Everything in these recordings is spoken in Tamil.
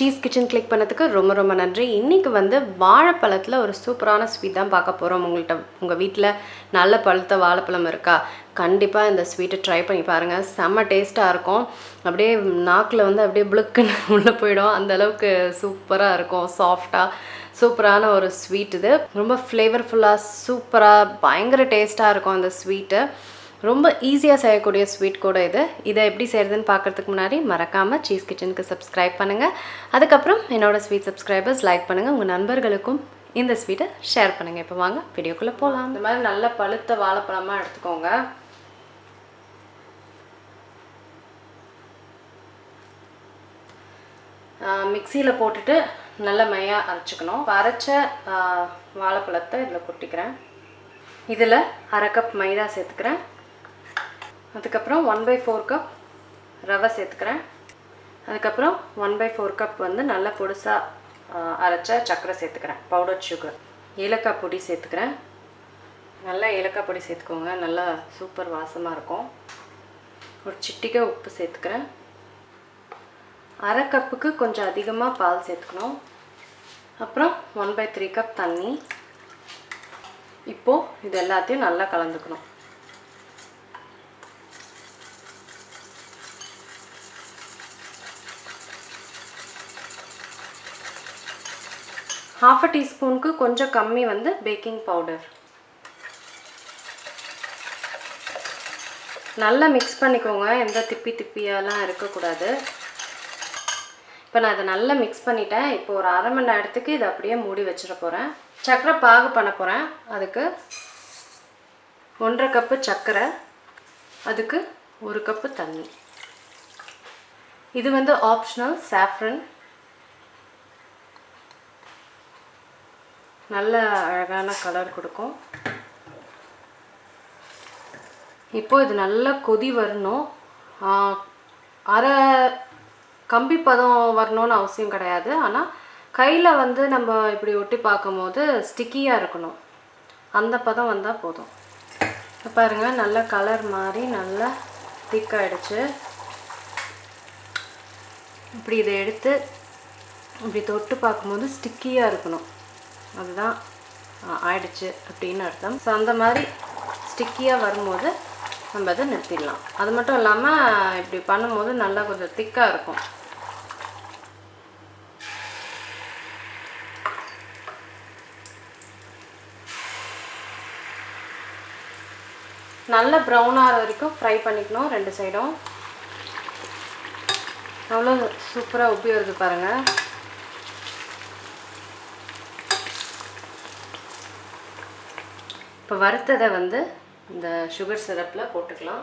சீஸ் கிச்சன் கிளிக் பண்ணதுக்கு ரொம்ப ரொம்ப நன்றி. இன்றைக்கி வந்து வாழைப்பழத்தில் ஒரு சூப்பரான ஸ்வீட் தான் பார்க்க போகிறோம். உங்கள் வீட்டில் நல்ல பழுத்த வாழைப்பழம் இருக்கா? கண்டிப்பாக இந்த ஸ்வீட்டை ட்ரை பண்ணி பாருங்கள். செம்ம டேஸ்ட்டாக இருக்கும். அப்படியே நாக்கில் வந்து அப்படியே புளுக்குன்னு உள்ளே போயிடும். அந்தளவுக்கு சூப்பராக இருக்கும். சாஃப்டாக சூப்பரான ஒரு ஸ்வீட் இது. ரொம்ப ஃப்ளேவர்ஃபுல்லாக சூப்பராக பயங்கர டேஸ்ட்டாக இருக்கும் அந்த ஸ்வீட்டு. ரொம்ப ஈஸியாக செய்யக்கூடிய ஸ்வீட் கூட இது. இதை எப்படி செய்கிறதுன்னு பார்க்குறதுக்கு முன்னாடி மறக்காமல் சீஸ் கிச்சனுக்கு சப்ஸ்கிரைப் பண்ணுங்கள். அதுக்கப்புறம் என்னோடய ஸ்வீட் சப்ஸ்கிரைபர்ஸ் லைக் பண்ணுங்கள். உங்கள் நண்பர்களுக்கும் இந்த ஸ்வீட்டை ஷேர் பண்ணுங்கள். இப்போ வாங்க வீடியோக்குள்ளே போகலாம். இந்த மாதிரி நல்ல பழுத்த வாழைப்பழமாக எடுத்துக்கோங்க. மிக்சியில் போட்டுட்டு நல்ல மையாக அரைச்சிக்கணும். அரைச்ச வாழைப்பழத்தை இதில் கொட்டிக்கிறேன். இதில் 1/2 கப் மைதா சேர்த்துக்கிறேன். அதுக்கப்புறம் 1/4 கப் ரவை சேர்த்துக்கிறேன். அதுக்கப்புறம் 1/4 கப் வந்து நல்லா பொடிசாக அரைச்ச சர்க்கரை சேர்த்துக்கிறேன், பவுடர் சுகர். ஏலக்காய் பொடி சேர்த்துக்கிறேன். நல்லா ஏலக்காய் பொடி சேர்த்துக்கோங்க, நல்லா சூப்பர் வாசமாக இருக்கும். ஒரு சிட்டிகை உப்பு சேர்த்துக்கிறேன். 1/2 கப்புக்கு கொஞ்சம் அதிகமாக பால் சேர்த்துக்கணும். அப்புறம் 1/3 கப் தண்ணி. இப்போது இது எல்லாத்தையும் நல்லா கலந்துக்கணும். ½ டீஸ்பூனுக்கு கொஞ்சம் கம்மி வந்து பேக்கிங் பவுடர். நல்லா மிக்ஸ் பண்ணிக்கோங்க, எந்த திப்பியாலாம் இருக்கக்கூடாது. இப்போ நான் இதை நல்லா மிக்ஸ் பண்ணிட்டேன். இப்போ ஒரு 1/2 மணி நேரத்துக்கு இதை அப்படியே மூடி வச்சிட போகிறேன். சர்க்கரை பாகு பண்ண போகிறேன். அதுக்கு 1/2 கப்பு சர்க்கரை, அதுக்கு 1 கப்பு தண்ணி. இது வந்து ஆப்ஷனல், சாஃப்ரன். நல்ல அழகான கலர் கொடுக்கும். இப்போது இது நல்லா கொதி வரணும். அரை கம்பி பதம் வரணும்னு அவசியம் கிடையாது. ஆனால் கையில் வந்து நம்ம இப்படி ஒட்டி பார்க்கும்போது ஸ்டிக்கியாக இருக்கணும். அந்த பதம் வந்தால் போதும். பாருங்கள், நல்ல கலர் மாதிரி நல்லா திக்காயிடுச்சு. இப்படி இதை எடுத்து இப்படி தொட்டு பார்க்கும்போது ஸ்டிக்கியாக இருக்கணும். அதுதான் ஆயிடுச்சு அப்படின்னு அர்த்தம். ஸோ அந்த மாதிரி ஸ்டிக்கியாக வரும்போது நம்ம அதை நிறுத்திடலாம். அது மட்டும் இல்லாமல் இப்படி பண்ணும்போது நல்லா கொஞ்சம் திக்காக இருக்கும். நல்ல ப்ரௌன் ஆகிற வரைக்கும் ஃப்ரை பண்ணிக்கணும் 2 சைடும். அவ்வளோ சூப்பராக உப்பி வருது பாருங்கள். இப்போ வறுத்ததை வந்து இந்த சுகர் சிரப்பில் போட்டுக்கலாம்.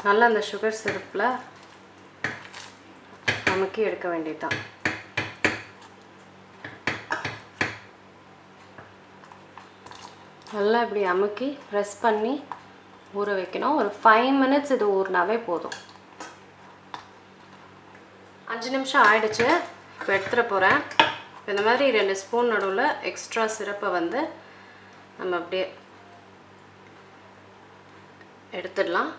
நல்லா அந்த சுகர் சிரப்பில் அமுக்கி எடுக்க வேண்டியதுதான். நல்லா இப்படி அமுக்கி ப்ரெஸ் பண்ணி ஊற வைக்கணும். ஒரு 5 மினிட்ஸ் இது ஊறினாவே போதும். 5 நிமிஷம் ஆயிடுச்சு. இப்போ எடுத்துகிட போகிறேன். இந்த மாதிரி 2 ஸ்பூன் நடுவில் எக்ஸ்ட்ரா சிரப்பை வந்து நம்ம அப்படியே எடுத்துடலாம்.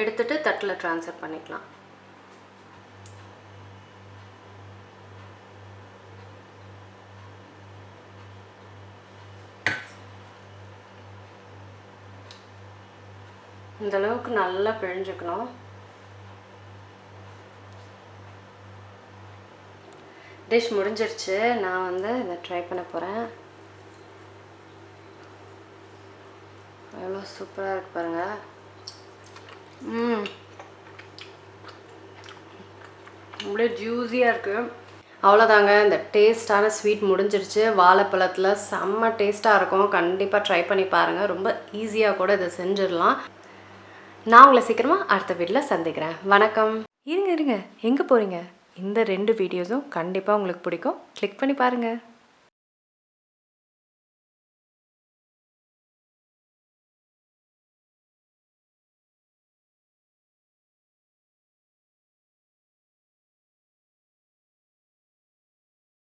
எடுத்துட்டு தட்டில் ட்ரான்ஸ்ஃபர் பண்ணிக்கலாம். இந்த அளவுக்கு நல்லா பிழிஞ்சுக்கணும். டிஷ் முடிஞ்சிருச்சு. நான் வந்து இதை ட்ரை பண்ண போகிறேன். எவ்வளோ சூப்பராக இருக்குது பாருங்கள். அப்படியே ஜூஸியாக இருக்குது. அவ்வளோதாங்க, இந்த டேஸ்டான ஸ்வீட் முடிஞ்சிருச்சு. வாழைப்பழத்தில் செம்ம டேஸ்ட்டாக இருக்கும். கண்டிப்பாக ட்ரை பண்ணி பாருங்கள். ரொம்ப ஈஸியாக கூட இதை செஞ்சிடலாம். நான் உங்களை சீக்கிரமாக அடுத்த வீட்டில் சந்திக்கிறேன். வணக்கம். இருங்க எங்கே போகிறீங்க? இந்த 2 வீடியோஸும் கண்டிப்பாக உங்களுக்கு பிடிக்கும். கிளிக் பண்ணி பாருங்கள்.